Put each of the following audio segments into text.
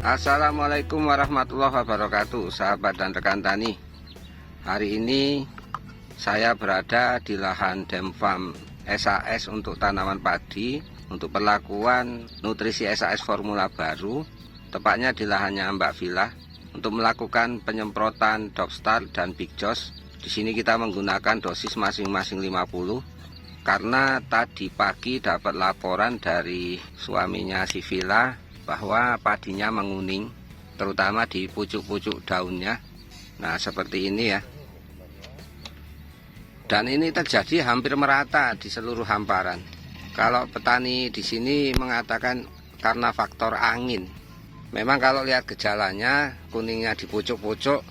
Assalamualaikum warahmatullahi wabarakatuh, sahabat dan rekan tani. Hari ini saya berada di lahan Demfarm SAS untuk tanaman padi, untuk perlakuan nutrisi SAS formula baru, tepatnya di lahannya Mbak Villa, untuk melakukan penyemprotan Dopstar dan Big Joss. Di sini kita menggunakan dosis masing-masing 50, karena tadi pagi dapat laporan dari suaminya si Villa bahwa padinya menguning, terutama di pucuk-pucuk daunnya. Nah, seperti ini ya. Dan ini terjadi hampir merata di seluruh hamparan. Kalau petani di sini mengatakan karena faktor angin. Memang kalau lihat gejalanya, kuningnya di pucuk-pucuk,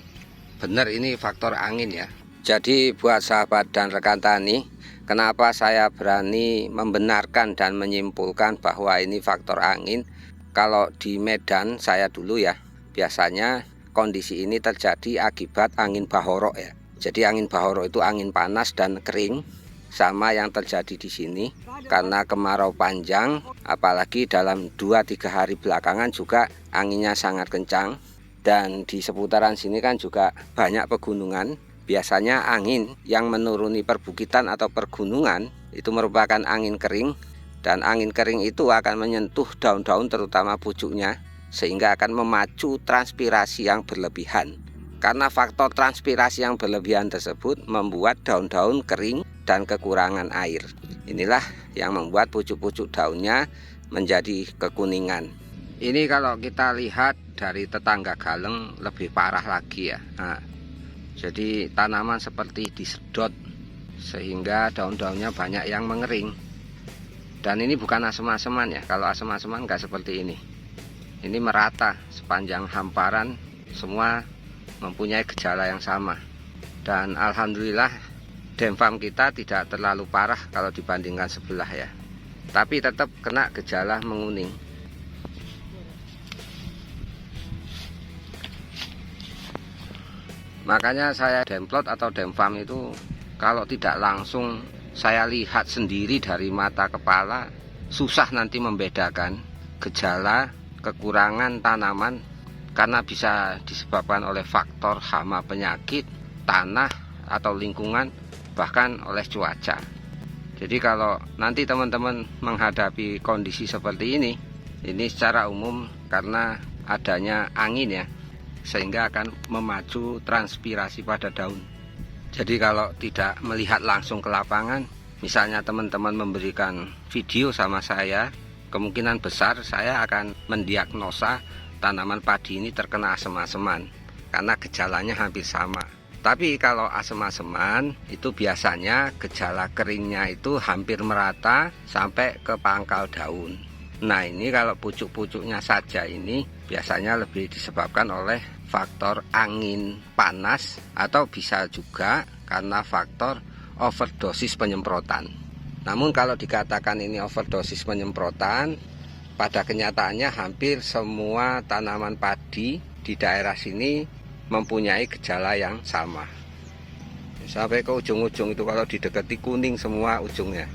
benar ini faktor angin ya. Jadi buat sahabat dan rekan tani, kenapa saya berani membenarkan dan menyimpulkan bahwa ini faktor angin? Kalau di Medan saya dulu ya, biasanya kondisi ini terjadi akibat angin bahorok ya. Jadi angin bahorok itu angin panas dan kering, sama yang terjadi di sini. Karena kemarau panjang, apalagi dalam 2-3 hari belakangan juga anginnya sangat kencang. Dan di seputaran sini kan juga banyak pegunungan. Biasanya angin yang menuruni perbukitan atau pergunungan itu merupakan angin kering. Dan angin kering itu akan menyentuh daun-daun terutama pucuknya, sehingga akan memacu transpirasi yang berlebihan. Karena faktor transpirasi yang berlebihan tersebut membuat daun-daun kering dan kekurangan air. Inilah yang membuat pucuk-pucuk daunnya menjadi kekuningan. Ini kalau kita lihat dari tetangga Galeng lebih parah lagi ya. Nah, jadi tanaman seperti disedot sehingga daun-daunnya banyak yang mengering. Dan ini bukan asem-aseman ya. Kalau asem-aseman nggak seperti ini. Ini merata sepanjang hamparan, semua mempunyai gejala yang sama. Dan alhamdulillah Demfarm kita tidak terlalu parah kalau dibandingkan sebelah ya. Tapi tetap kena gejala menguning. Makanya saya Demplot atau Demfarm itu kalau tidak langsung saya lihat sendiri dari mata kepala, susah nanti membedakan gejala kekurangan tanaman, karena bisa disebabkan oleh faktor hama penyakit, tanah atau lingkungan, bahkan oleh cuaca. Jadi kalau nanti teman-teman menghadapi kondisi seperti ini secara umum karena adanya angin ya, sehingga akan memacu transpirasi pada daun. Jadi kalau tidak melihat langsung ke lapangan, misalnya teman-teman memberikan video sama saya, kemungkinan besar saya akan mendiagnosa tanaman padi ini terkena asem-aseman, karena gejalanya hampir sama. Tapi kalau asem-aseman itu biasanya gejala keringnya itu hampir merata sampai ke pangkal daun. Nah, ini kalau pucuk-pucuknya saja ini biasanya lebih disebabkan oleh faktor angin panas, atau bisa juga karena faktor overdosis penyemprotan. Namun kalau dikatakan ini overdosis penyemprotan, pada kenyataannya hampir semua tanaman padi di daerah sini mempunyai gejala yang sama. Sampai ke ujung-ujung itu kalau didekati kuning semua ujungnya.